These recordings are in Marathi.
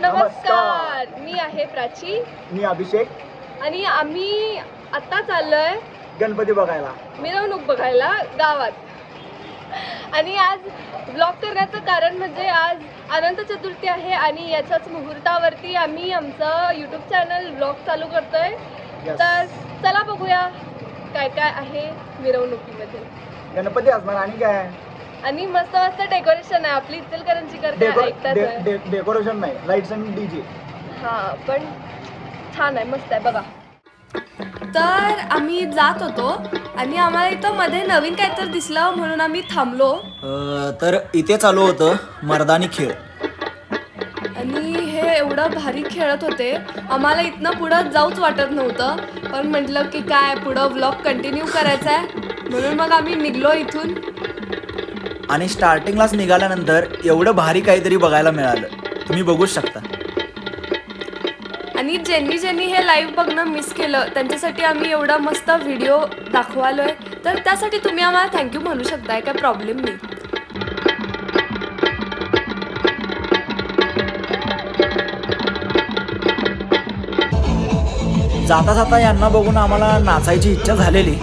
नमस्कार. मी आहे प्राची. मी अभिषेक. आणि आम्ही आता चाललोय गणपती बघायला, मिरवणूक बघायला गावात. आणि आज ब्लॉग करण्याचं कारण म्हणजे आज अनंत चतुर्थी आहे आणि याच्याच मुहूर्तावरती आम्ही आमचं यूट्यूब चॅनल ब्लॉग चालू करतोय. तर चला बघूया काय काय आहे मिरवणुकीमध्ये. गणपती असणार आणि काय, आणि मस्त मस्त डेकोरेशन आहे. आपली इचलकरंजी करते डेकोरेशन नाही, लाईट्स आणि डीजे. हा पण छान आहे, मस्त आहे बघा. तर आम्ही जात होतो आणि आम्हाला इथं मध्ये नवीन काहीतरी दिसलं म्हणून आम्ही थांबलो. तर इथे चालू होतं मर्दानी खेळ आणि हे एवढं भारी खेळत होते, आम्हाला इथनं पुढं जाऊच वाटत नव्हतं. पण म्हटलं की काय पुढं व्लॉग कंटिन्यू करायचा आहे म्हणून मग आम्ही निघलो इथून. आणि स्टार्टिंगलाच निघाल्यानंतर एवढं भारी काहीतरी बघायला मिळालं, तुम्ही बघूच शकता. आणि ज्यांनी हे लाईव्ह बघणं मिस केलं त्यांच्यासाठी आम्ही एवढा मस्त व्हिडिओ दाखवालोय, तर त्यासाठी तुम्ही आम्हाला थँक्यू म्हणू शकताय, काय प्रॉब्लेम नाही. जाता जाता यांना बघून आम्हाला नाचायची इच्छा झालेली,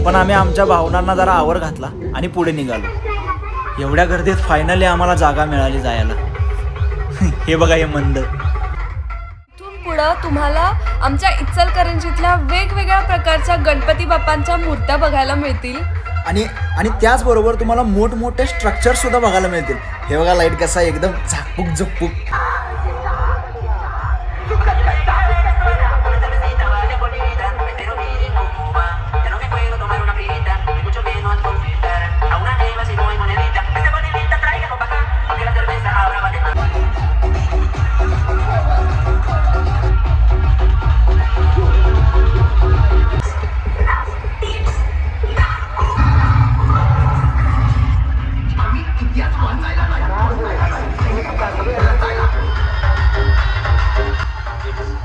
पण आम्ही आमच्या भावनांना जरा आवर घातला आणि पुढे निघालो. एवढ्या गर्दीत फायनली आम्हाला जागा मिळाली जायला. हे बघा हे मंद. इथून पुढं तुम्हाला आमच्या इचलकरंजीतल्या वेगवेगळ्या प्रकारच्या गणपती बाप्पांच्या मूर्त्या बघायला मिळतील. आणि त्याचबरोबर तुम्हाला मोठमोठे स्ट्रक्चर सुद्धा बघायला मिळतील. हे बघा लाईट कसा एकदम झाकपूक झुकपूक.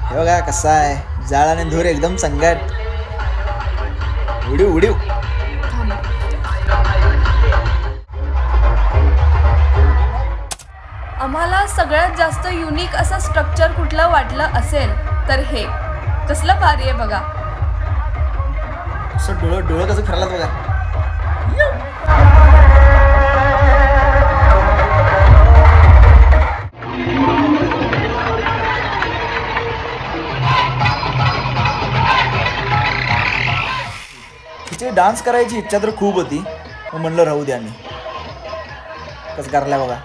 हे बघा कसा आहे, जाळ आणि धूर एकदम संगट. उडीव उडीव. आम्हाला सगळ्यात जास्त युनिक असं स्ट्रक्चर कुठलं वाटलं असेल तर हे कसलं भारी आहे बघा. असं डोळं कसं फिरलात बघा. तिचे डान्स करायची इच्छा तर खूप होती, मग म्हणलं राहू द्या. मी कसं करलाय बघा.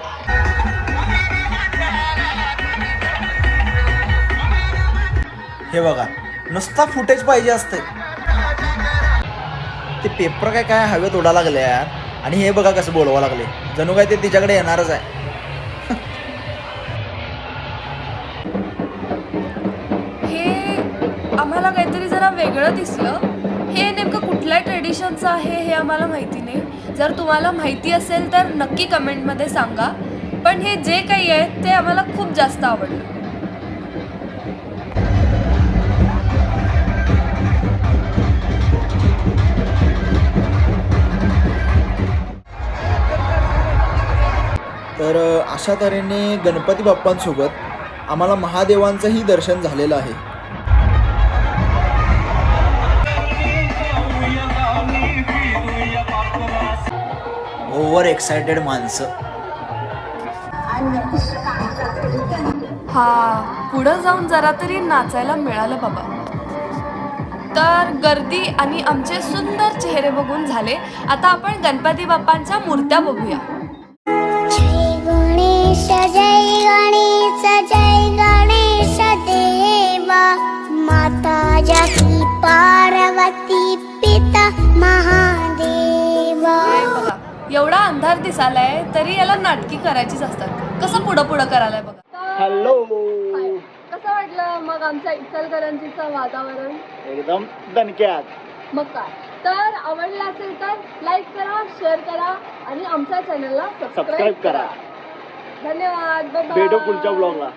हे बघा नुसता फुटेज पाहिजे असते, ते पेपर काय हवेत उडा लागले यार. आणि हे बघा कसं बोलवा लागले, जणू काय ते तिच्याकडे येणारच आहे. हे आम्हाला काहीतरी जरा वेगळं दिसलं. हे नेमकं कुठल्या ट्रेडिशनचं आहे हे आम्हाला माहिती नाही. जर तुम्हाला माहिती असेल तर नक्की कमेंटमध्ये सांगा. पण हे जे काही आहे ते आम्हाला खूप जास्त आवडलं. तर अशा तऱ्हेने गणपती बाप्पांसोबत आम्हाला महादेवांचंही दर्शन झालेलं आहे. ओव्हर एक्सायटेड माणसं. हा पुढं जाऊन जरा तरी नाचायला मिळालं बाबा. तर गर्दी आणि आमचे सुंदर चेहरे बघून झाले. आता आपण गणपती बाप्पांच्या मूर्त्या बघूया. जय गणेश जय गणेश देवा, माता जगी पार्वती पिता महादेवा. बघा एवढा अंधार दिसालाय तरी याला नाटकी करायचीच असतात. कसं पुढं करायलाय बघा. हॅलो, कसं वाटलं मग आमच्या इचलकरंजीचं वातावरण? एकदम दणक्यात. मग काय, तर आवडलं असेल तर लाईक करा, शेअर करा आणि आमच्या चॅनलला सबस्क्राईब करा. धन्यवाद. Bye bye. भेटू पुढच्या ब्लॉगला.